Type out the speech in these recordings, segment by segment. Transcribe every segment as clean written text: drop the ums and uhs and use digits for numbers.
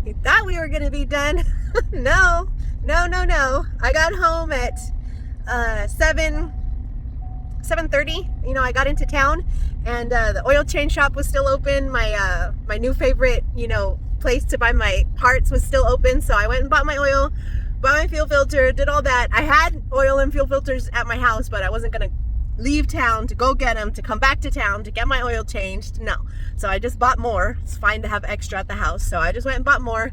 You thought we were gonna be done. No. I got home at 7:30. You know, I got into town, and the oil change shop was still open. My my new favorite, you know, place to buy my parts was still open. So I went and bought my oil, bought my fuel filter, did all that. I had oil and fuel filters at my house, but I wasn't gonna leave town to go get them, to come back to town to get my oil changed. No. So I just bought more. It's fine to have extra at the house. So I just went and bought more,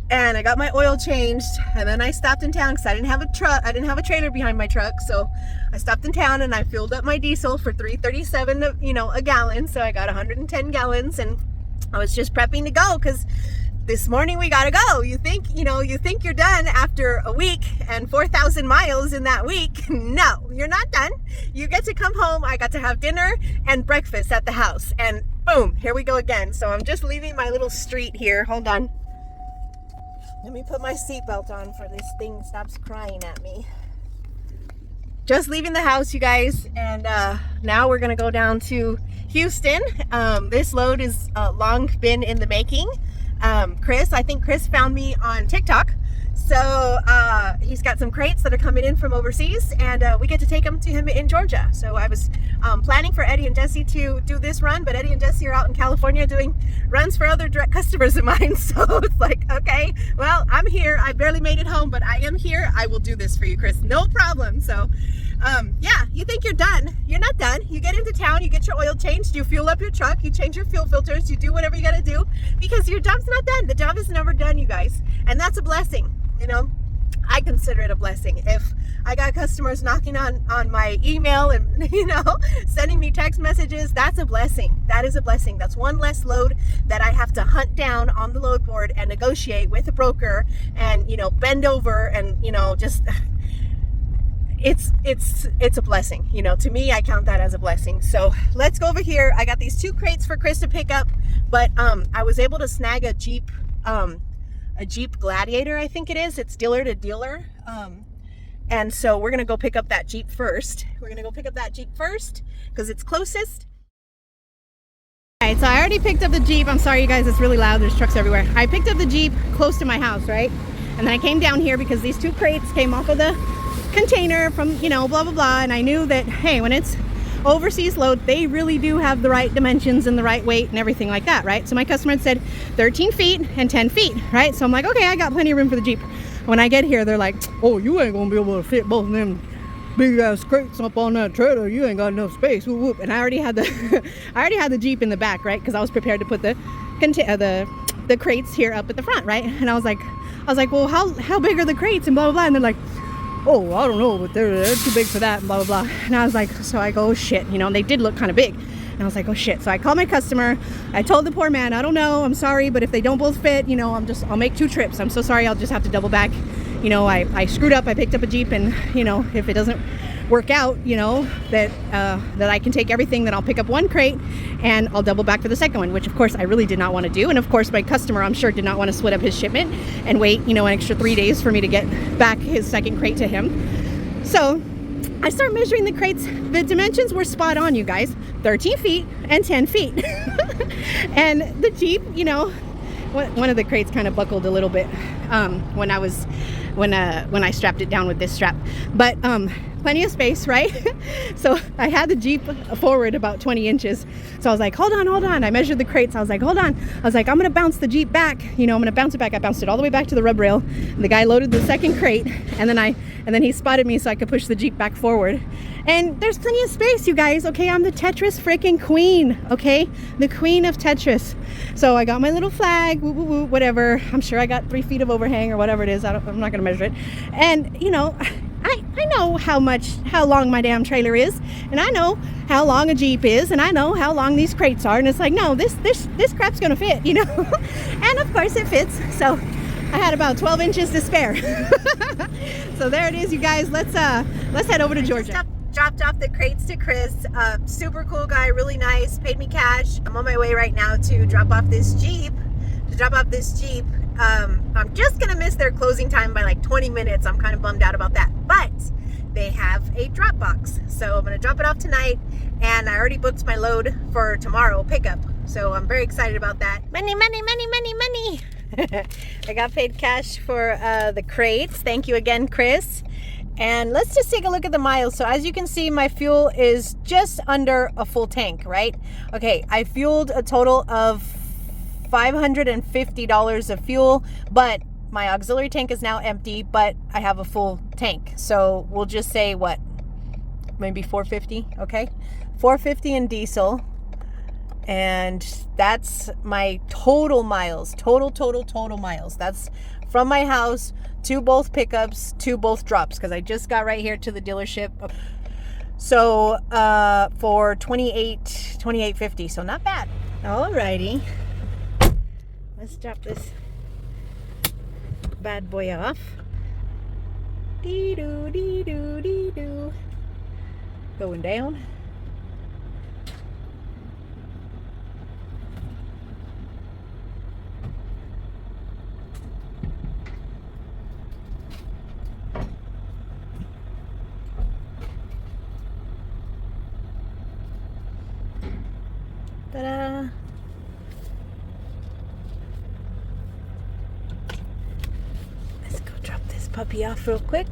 and I got my oil changed, and then I stopped in town because I didn't have a truck. I didn't have a trailer behind my truck. So I stopped in town and I filled up my diesel for $3.37, you know, a gallon. So I got 110 gallons, and I was just prepping to go because this morning we gotta go. You think you're done after a week and 4,000 miles in that week. No, you're not done. You get to come home. I got to have dinner and breakfast at the house, and boom, here we go again. So I'm just leaving my little street here. Hold on. Let me put my seatbelt on for this thing stops crying at me. Just leaving the house, you guys, and now we're gonna go down to Houston. This load is long been in the making. I think Chris found me on TikTok. So he's got some crates that are coming in from overseas, and we get to take them to him in Georgia. So I was planning for Eddie and Jesse to do this run, but Eddie and Jesse are out in California doing runs for other direct customers of mine. So it's like, okay, well, I'm here. I barely made it home, but I am here. I will do this for you, Chris. No problem. So yeah, you think you're done. You're not done. You get into town, you get your oil changed, you fuel up your truck, you change your fuel filters, you do whatever you got to do, because your job's not done. The job is never done, you guys. And that's a blessing. You know, I consider it a blessing. If I got customers knocking on my email and, you know, sending me text messages, that's a blessing. That is a blessing. That's one less load that I have to hunt down on the load board and negotiate with a broker and, you know, bend over and, you know, just... It's a blessing. You know, to me, I count that as a blessing. So let's go over here. I got these 2 crates for Chris to pick up, but I was able to snag a Jeep Gladiator, I think it is. It's dealer to dealer. And so we're gonna go pick up that Jeep first. Because it's closest. All right, so I already picked up the Jeep. I'm sorry, you guys, it's really loud. There's trucks everywhere. I picked up the Jeep close to my house, right? And then I came down here because these 2 crates came off of the container from, you know, blah blah blah, and I knew that, hey, when it's overseas load, they really do have the right dimensions and the right weight and everything like that, right? So my customer had said 13 feet and 10 feet, right? So I'm like, okay, I got plenty of room for the Jeep. When I get here, they're like, oh, you ain't gonna be able to fit both of them big ass crates up on that trailer. You ain't got enough space. Whoop, whoop. And I already had the Jeep in the back, right? Because I was prepared to put the crates here up at the front, right? And I was like, well, how big are the crates and blah blah blah, and they're like, oh, I don't know, but they're too big for that, and blah blah blah. And I was like, so I go, oh shit, you know, and they did look kind of big. And I was like, oh shit. So I called my customer. I told the poor man, I don't know, I'm sorry, but if they don't both fit, you know, I'll make 2 trips. I'm so sorry, I'll just have to double back. You know, I screwed up. I picked up a Jeep, and, you know, if it doesn't work out, you know, that I can take everything, then I'll pick up 1 crate and I'll double back for the second one, which of course I really did not want to do. And of course my customer, I'm sure, did not want to split up his shipment and wait, you know, an extra 3 days for me to get back his second crate to him. So I started measuring the crates. The dimensions were spot on, you guys. 13 feet and 10 feet. And the Jeep, you know, one of the crates kind of buckled a little bit when I strapped it down with this strap, but plenty of space, right? So I had the Jeep forward about 20 inches. So I was like, hold on. I measured the crates. I was like, hold on. I was like, I'm going to bounce the Jeep back. You know, I'm going to bounce it back. I bounced it all the way back to the rub rail. And the guy loaded the second crate, and then he spotted me so I could push the Jeep back forward. And there's plenty of space, you guys. Okay, I'm the Tetris freaking queen. Okay, the queen of Tetris. So I got my little flag, woo, woo, woo, whatever. I'm sure I got 3 feet of overhang or whatever it is. I'm not going to measure it. And, you know, I know how long my damn trailer is, and I know how long a Jeep is, and I know how long these crates are, and it's like, no, this crap's gonna fit, you know. And of course it fits. So I had about 12 inches to spare. So there it is, you guys. Let's head over to Georgia. Dropped off the crates to Chris. Super cool guy, really nice, paid me cash. I'm on my way right now to drop off this Jeep. I'm just gonna miss their closing time by like 20 minutes. I'm kind of bummed out about that, but they have a drop box, so I'm gonna drop it off tonight, and I already booked my load for tomorrow pickup, so I'm very excited about that. Money. I got paid cash for the crates. Thank you again, Chris. And let's just take a look at the miles. So as you can see, my fuel is just under a full tank, right? Okay, I fueled a total of $550 of fuel, but my auxiliary tank is now empty, but I have a full tank. So we'll just say what? Maybe 450, okay? 450 in diesel. And that's my total miles, total miles. That's from my house to both pickups to both drops, because I just got right here to the dealership. So for 28.50, so not bad. Alrighty, let's drop this bad boy off. Dee doo, dee doo, dee doo. Going down. Ta-da! Let's go drop this puppy off real quick.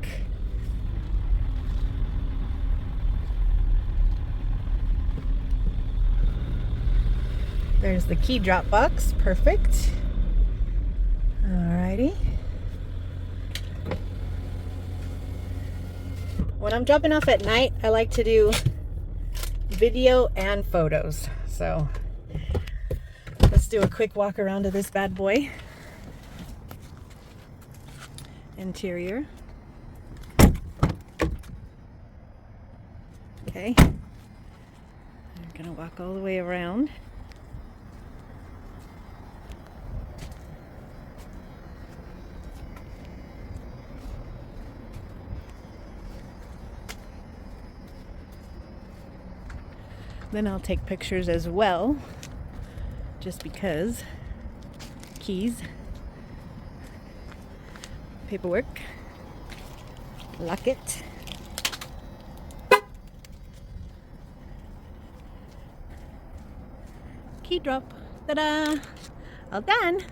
There's the key drop box. Perfect. Alrighty. When I'm dropping off at night, I like to do video and photos. So let's do a quick walk around to this bad boy. Interior. Okay. I'm gonna walk all the way around. Then I'll take pictures as well, just because. Keys, paperwork, lock it. Key drop. Ta-da! All done.